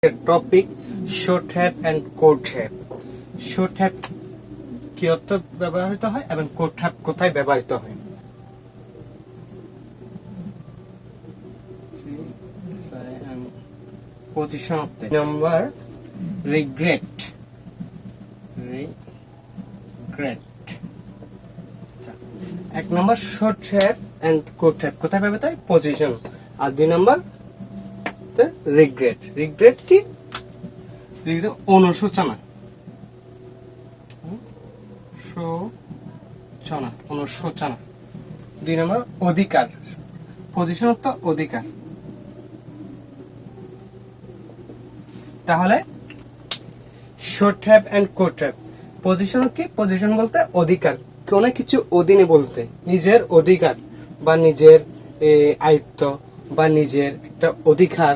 Topic should have and could have. Should have কি অর্থ ব্যবহৃত হয় এবং কোড হ্যাভ কোথায় ব্যবহৃত হয়। পজিশন অফ নাম্বার রিগ্রেট এক number should have and could have কোথায় ব্যবহৃত হয়, পজিশন। আর দুই নম্বর রিগ্রেট কি, অনুশোচনা। দুই নম্বর অধিকার, পজিশন অর্থ অধিকার। তাহলে should have and could have. Position কি, পজিশন বলতে অধিকার, কোন কিছু অধীনে বলতে নিজের অধিকার বা নিজের আয়ত্ত বা নিজের একটা অধিকার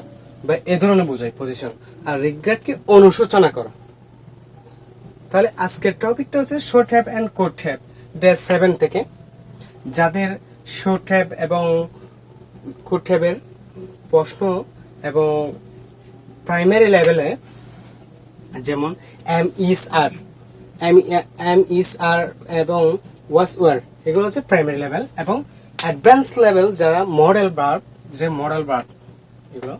বা এ ধরনের বোঝায় পজিশন। আর রিগ্রেট কি, অনুশোচনা করা। তাহলে আজকের টপিকটা হচ্ছে should have and could have day 7 থেকে। যাদের শর্ট হ্যাভ এবং কোড হ্যাভের প্রশ্ন এবং প্রাইমারি লেভেলে যেমন এম ইস আর এবং ওয়াজ ওয়ার, এগুলো হচ্ছে প্রাইমারি লেভেল। এবং অ্যাডভান্স লেভেল যারা মডেল ভার্ব, এগুলো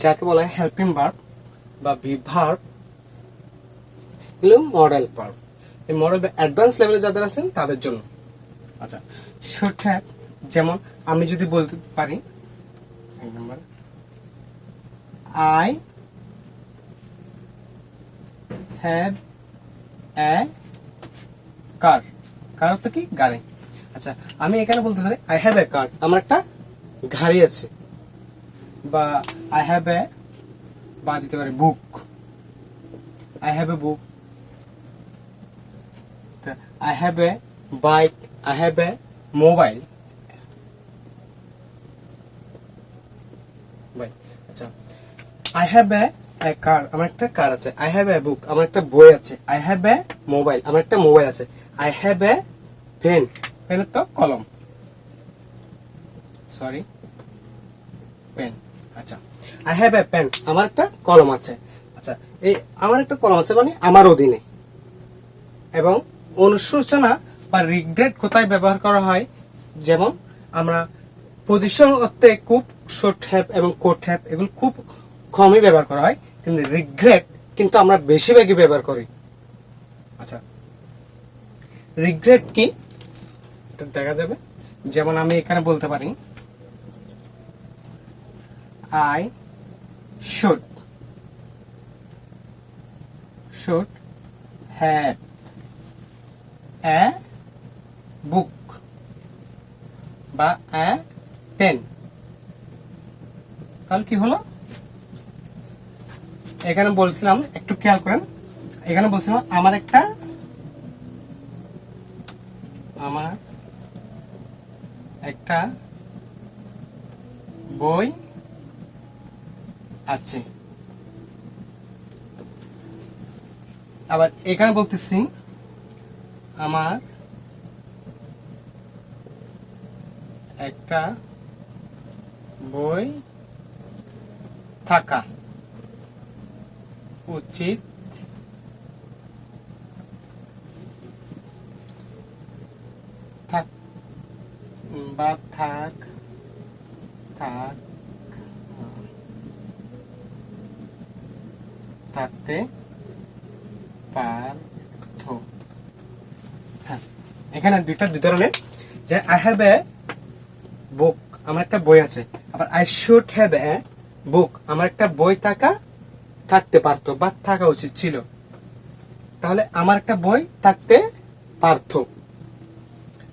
যাকে বলা হয় হেল্পিং ভার্ব বা ভার্ব, এগুলো মডেল ভার্ব। এই মডেল অ্যাডভান্স লেভেলে যাদের আছেন তাদের জন্য। আচ্ছা, শর্ট হ্যাভ যেমন আমি যদি বলতে পারি, এক নম্বর আই হ্যাভ এ কার। কার অর্থ কি, গাড়ি। আচ্ছা, আমি এখানে বলতে পারি আই হ্যাভ এ কার, আমার একটা গাড়ি আছে। বা আই হ্যাভ এ, বা দিতে পারি book, I have a book. I have a bike, I have a mobile. আচ্ছা, I have a car, আমার একটা কার আছে। I have a book, আমার একটা বই আছে। I have a mobile, আমার একটা মোবাইল আছে। I have a pen, pen তো কলম, সরি পেন। আচ্ছা, I have a pen, আমার একটা কলম আছে। আচ্ছা, এই আমার একটা কলম আছে মানে আমার অধীনে। এবং অনুশোচনা বা রিগ্রেট কোথায় ব্যবহার করা হয়, যেমন আমরা পজিশন অর্থে খুব শর্ট হ্যাভ এবং কোড হ্যাভ এগুলো খুব কমই ব্যবহার করা হয়, কিন্তু রিগ্রেট কিন্তু আমরা বেশিরভাগই ব্যবহার করি। আচ্ছা, রিগ্রেট কি দেখা যাবে, যেমন আমি এখানে বলতে পারি আই শুড হ্যাভ এ বুক বা এ পেন। তাহলে কি হলো, এখানে বলছিলাম, একটু খেয়াল করেন, এখানে বলছিলাম আমার একটা বই আছে। আবার এখানে বলতেছি আমার একটা বই থাকা উচিত। থাকতে পারত। হ্যাঁ, এখানে দুই ধরনের, যে আই হ্যাভ এ বুক, আমার একটা বই আছে। আবার I should have a book, আমার একটা বই থাকতে পারতো বা থাকা উচিত ছিল। তাহলে আমার একটা বই থাকতে পারত,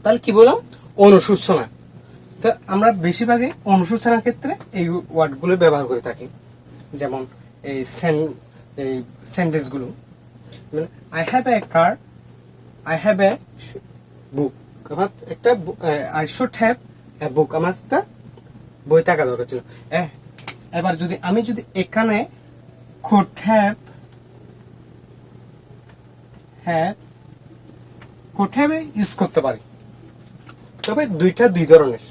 তাহলে কি বললাম, অনুশোচনা। তো আমরা বেশিরভাগই অনুশোচনার ক্ষেত্রে এই ওয়ার্ডগুলো ব্যবহার করে থাকি। যেমন এই সেন্টেন্স গুলো, I have a car, I have a book, আমার একটা I should have a book, আমার একটা বই থাকা দরকার ছিল। এবার আমি যদি এখানে could have ইউজ করতে পারি, তবে দুই ধরনের।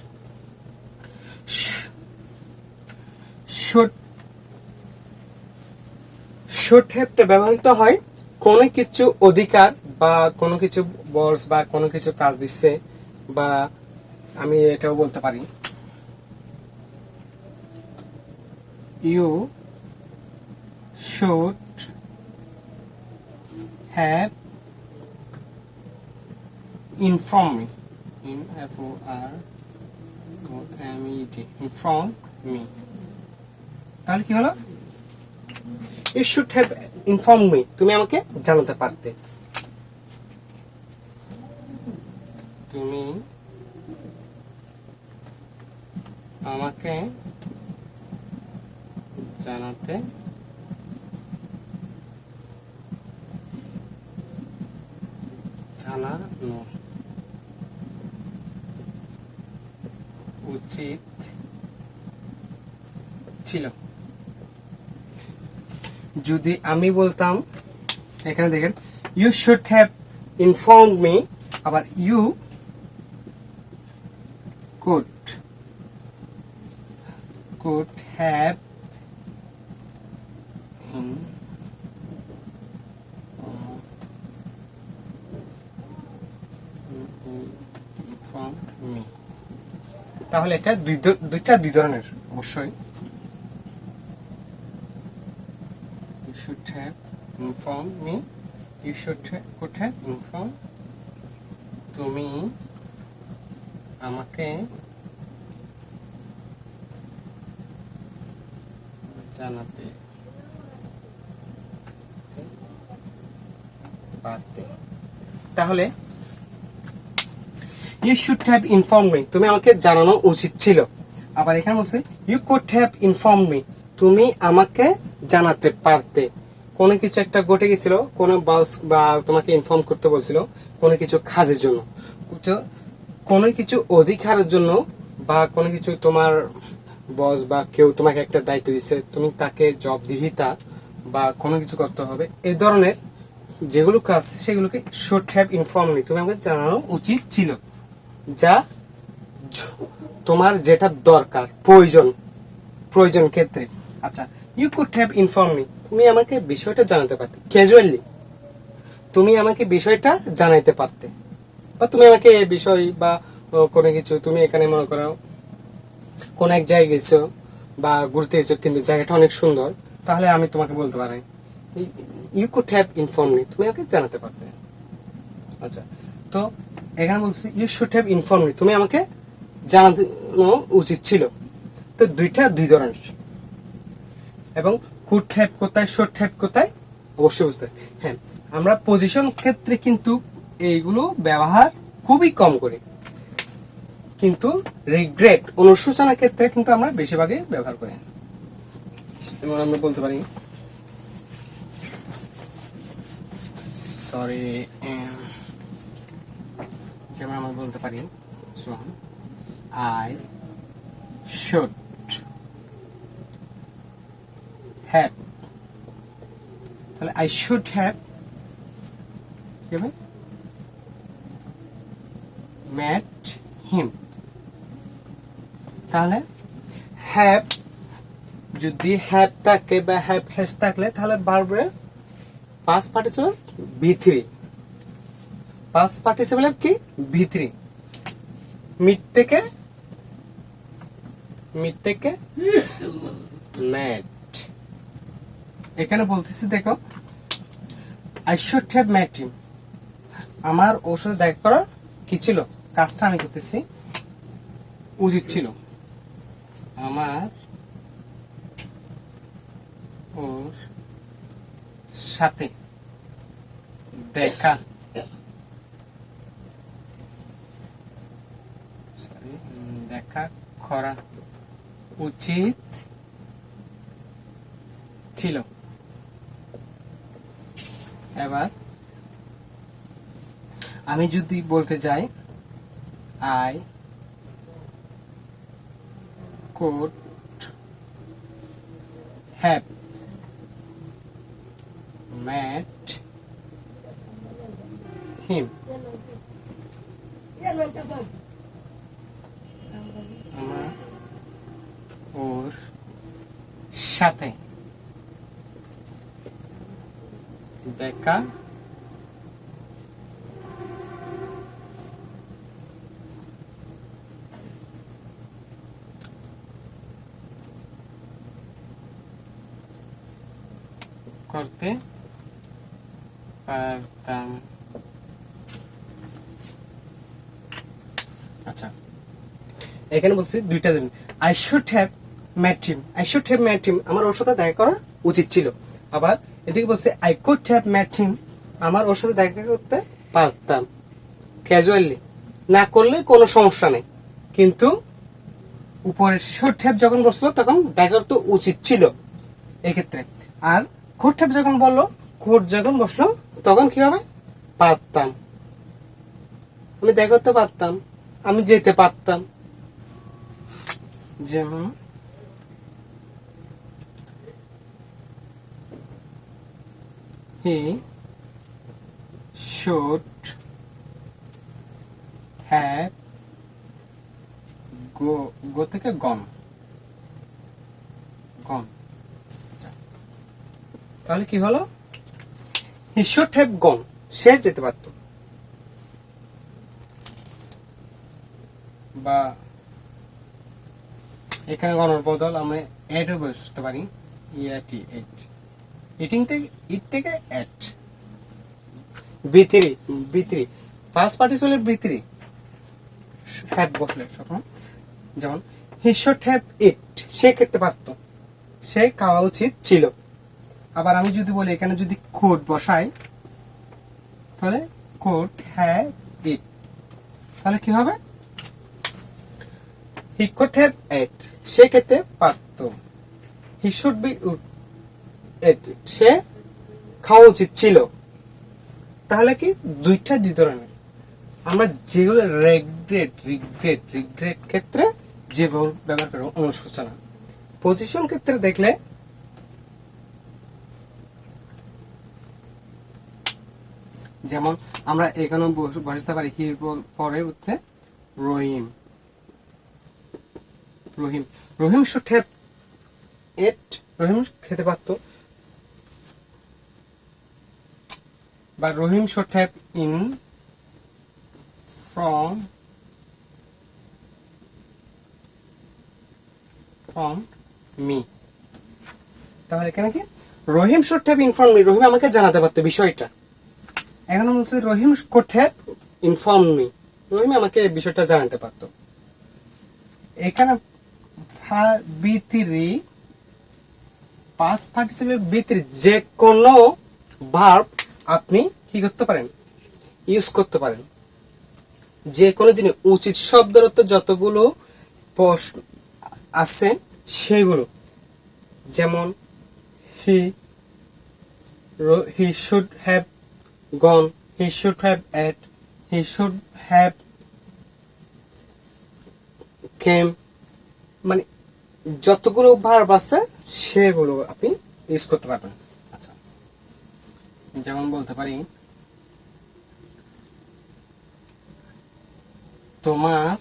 should শুড হ্যাভটা ব্যবহৃত হয় কোনো কিছু অধিকার বা কোনো কিছু বস বা কোনো কিছু কাজ দিচ্ছে, বা আমি এটাও বলতে পারি you should have inform me, inform me. তাহলে কি হলো? You should have inform me, তুমি আমাকে জানাতে পারতে। তুমি আমাকে জানাতে জানানো উচিত ছিল। যদি আমি বলতাম, এখানে দেখেন you should have inform me, আবার you could have informed me, তাহলে এটা দুইটা দুই ধরনের অবশ্যই। You should have informed me, you could have informed, তুমি আমাকে জানাতে পারতে। তাহলে you should have inform me, তুমি আমাকে জানানো উচিত ছিল। আবার এখানে বলছে you could have inform me, তুমি আমাকে জানাতে পারতে। কোনো কিছু একটা ঘটে গেছিল, কোনো বস বা তোমাকে ইনফর্ম করতে বলছিল কোনো কিছু কাজের জন্য, কোনো কিছু অধিকারের জন্য, বা কোনো কিছু তোমার বস বা কেউ তোমাকে একটা দায়িত্ব দিচ্ছে, তুমি তাকে জবাবদিহিতা বা কোনো কিছু করতে হবে, এই ধরনের যেগুলো কাজ সেগুলোকে শুড হ্যাভ ইনফর্ম মি, তুমি আমাকে জানানো উচিত ছিল। যা তোমার যেটা দরকার, প্রয়োজন ক্ষেত্রে। আচ্ছা, you could have inform me, তুমি আমাকে বিষয়টা জানাতে পারতে। ক্যাজুয়ালি তুমি আমাকে বিষয়টা জানাইতে পারতে, বা তুমি আমাকে এই বিষয় বা কোনো কিছু, তুমি এখানে মনে করো কোন এক জায়গায় গেছো বা ঘুরতে গেছো, কিন্তু জায়গাটা অনেক সুন্দর, তাহলে আমি তোমাকে বলতে পারি you could have inform me, তুমি আমাকে জানাতে পারতে। আচ্ছা, তো এখানে বলছি you should have inform me, তুমি আমাকে জানানো উচিত ছিল। তো দুইটা দুই ধরনের। এবং কুড হ্যাভ কোথায়, শুড হ্যাভ কোথায়, অবশ্যই বুঝতে। হ্যাঁ, আমরা পজিশন ক্ষেত্রে কিন্তু এইগুলো ব্যবহার খুবই কম করি, কিন্তু রিগ্রেট, অনুশোচনা ক্ষেত্রে কিন্তু আমরা বেশিরভাগই ব্যবহার করি। যেমন আমরা বলতে পারি যেমন আমরা বলতে পারি আই শুড হ্যাভ, তাহলে I should have met him। তাহলে হ্যাভ যদি হ্যাভ থাকে বা হ্যাভ হ্যাজ থাকলে, তাহলে ভার্বের পাস্ট পার্টিসিপল বি3, পাস্ট পার্টিসিপল কি বি3। মিট থেকে met, এখানে বলতেছি দেখো I should have met him, আমার ওর সাথে দেখা করা কি ছিল, কাজটা আমি করতেছি, উচিত ছিল। আমার ওর সাথে দেখা করা উচিত ছিল। এবার আমি যদি বলতে যাই I could have met him, আমার ওর সাথে দেখা করতে পারতাম। আচ্ছা, এখানে বলছি দুইটা দিন, I should have met him, I should have met him, আমার ওর সাথে দেখা করা উচিত ছিল। আবার এদিকে বলছে I could have met him, আমার ওর সাথে দেখা করতে পারতাম ক্যাজুয়ালি, না করলে কোনো সমস্যা নেই। কিন্তু উপরে শুড হ্যাভ যখন বসলো তখন দেখা করতে উচিত ছিল এক্ষেত্রে। আর কুড হ্যাভ যখন বললো, কুড যখন বসলো তখন কি হবে, পারতাম, আমি দেখা করতে পারতাম, আমি যেতে পারতাম। যেমন হি শুড হ্যাভ, গো থেকে গন, তাহলে কি হলো, হি শুড হ্যাভ গন, সে যেতে পারতো। বা এখানে গণর বদল আমরা এডও বসতে পারি, ইটি এট, ইটিং থেকে ইট থেকে এট, বি3 বি3 ফার্স্ট পার্টিসিপেলের বি3 হ্যাভ বসলে তখন, যেমন হি শুড হ্যাভ ইট, সে খেতে পারতো, সে খাওয়া উচিত ছিল। আবার আমি যদি বলি এখানে যদি কুড বসাই তাহলে কুড হ্যাভ ইট, তাহলে কি হবে, হি কুড হ্যাভ ইট, সে খেতে পারত, হি শুড বি ইট, সে খাওয়া উচিত ছিল। তাহলে কি দুইটা দুই ধরনের, আমরা যেগুলো রিগ্রেট রিগ্রেট রিগ্রেট ক্ষেত্রে যেভাবে ব্যবহার করবো অনুশোচনা, পজিশন ক্ষেত্রে দেখলে যেমন আমরা এখানে বসাতে পারি হির পরে উঠতে রহিম, রহিম, রহিম শুড হ্যাভ এট, রহিম খেতে পারতো, বা Rahim should have inform me. তাহলে এখানে কি Rahim should have inform me, Rahim আমাকে জানাতে পারতো বিষয়টা। এখন বলছে Rahim could have inform me, Rahim আমাকে বিষয়টা জানাতে পারতো। এখানে বি3 পাস্ট পার্টিসিপেল বি3 যে কোনো ভার্ব আপনি কি করতে পারেন, ইউজ করতে পারেন। যে কোনো জিনিস উচিত শব্দের অর্থ যতগুলো আছে সেগুলো, যেমন he should have gone, he should have at, he should have came, মানে যতগুলো ভার্ব আছে সেগুলো আপনি ইউজ করতে পারবেন। আচ্ছা, যেমন বলতে পারি তোমার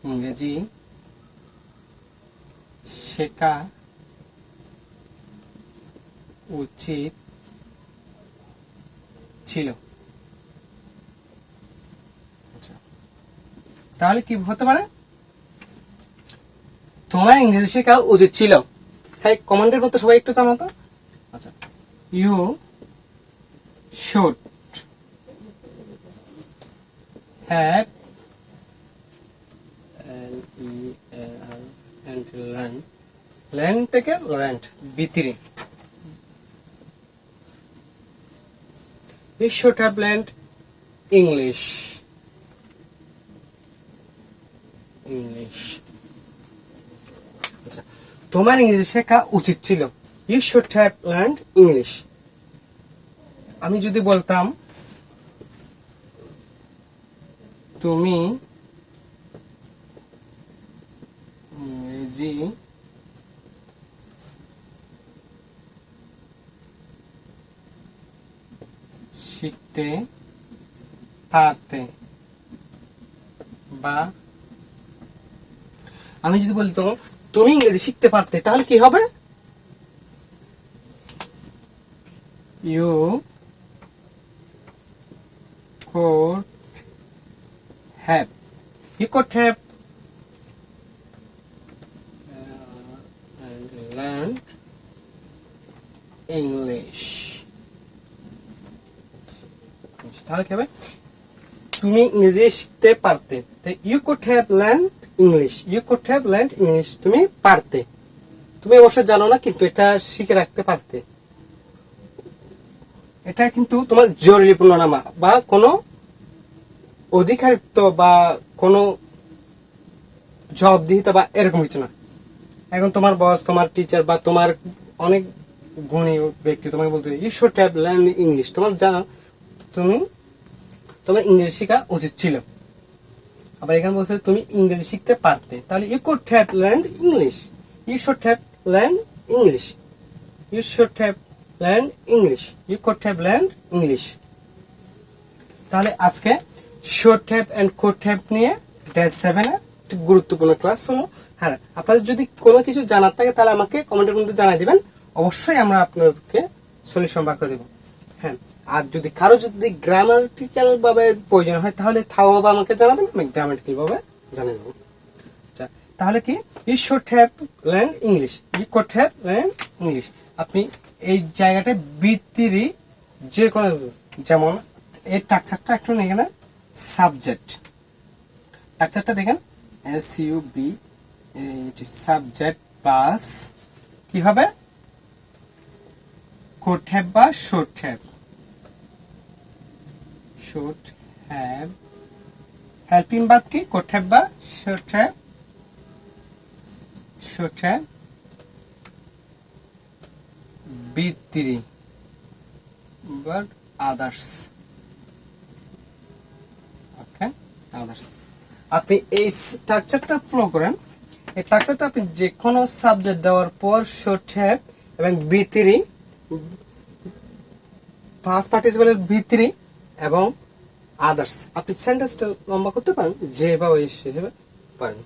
ইংরেজি শেখা উচিত ছিল। আচ্ছা, তাহলে কি হতে পারে, তোমার ইংরেজি শেখা উচিত ছিল। সাই কমান্ডের মতো সবাই একটু জানো তো। আচ্ছা, ইউ শুড হ্যাভ লার্ন থেকে learned বি3, you should have learned English. আচ্ছা, তোমার ইংরেজি শেখা উচিত ছিল, you should have learned English. আমি যদি বলতাম তুমি ইংরেজি শিখতে পারতে, বা আমি যদি বলতো তুমি ইংরেজি শিখতে পারতে, তাহলে কি হবে? You could have, you could have learned English. তাহলে কি হবে? তুমি ইংরেজি শিখতে পারতে, you could have learned English, you could have learned English, তুমি পারতে। তুমি অবশ্য জানো না, কিন্তু এটা শিখে রাখতে পারতে। এটা কিন্তু তোমার জরুরিপূর্ণ নামা বা কোনো অধিকারিত্ব বা কোনো জবাবদিহিতা বা এরকম কিছু না। এখন তোমার বস, তোমার টিচার বা তোমার অনেক গুণী ব্যক্তি তোমাকে বলতে you should have learn English, তোমার জানো তোমার ইংরেজি শেখা উচিত ছিল। আবার এখানে বলছে তুমি ইংরেজি শিখতে পারতে, তাহলে you could have learn English, you should have learn English, you should have learn English, you could have learn English. তাহলে আজকে should have and could have নিয়ে ড্যাশ 7 এর গুরুত্বপূর্ণ ক্লাস হলো। হ্যাঁ, আপনাদের যদি কোনো কিছু জানার থাকে তাহলে আমাকে কমেন্টের মধ্যে জানাই দিবেন, অবশ্যই আমরা আপনাদেরকে সলিউশন বার করে দেব। হ্যাঁ, আর যদি কারো যদি গ্রামাটিক্যাল ভাবে প্রয়োজন হয় তাহলে তাও আমাকে জানাবেন, আমি গ্রামাটিক্যাল ভাবে জানিয়ে দেবো। আচ্ছা, তাহলে কি you should have learn English, you could have learn English. আপনি এই জায়গাটা বৃত্তিরই যে কোনো, যেমন এই স্ট্রাকচারটা একটু এখানে সাবজেক্ট, স্ট্রাকচারটা দেখেন SUB, সাবজেক্ট প্লাস কি হবে could have বা should have, should have helping verb কি could have বা should have, should have B3 but others, okay others। আপনি এই স্ট্রাকচারটা ফলো করেন, এই স্ট্রাকচারটা আপনি যে কোনো সাবজেক্ট দেওয়ার পর শুড হ্যাভ এবং B3 পাস্ট পার্টিসিপেলের B3 এবং আদার্স, আপনি সেন্টেন্সটা লম্বা করতে পারেন যেভাবে হিসেবে পারেন।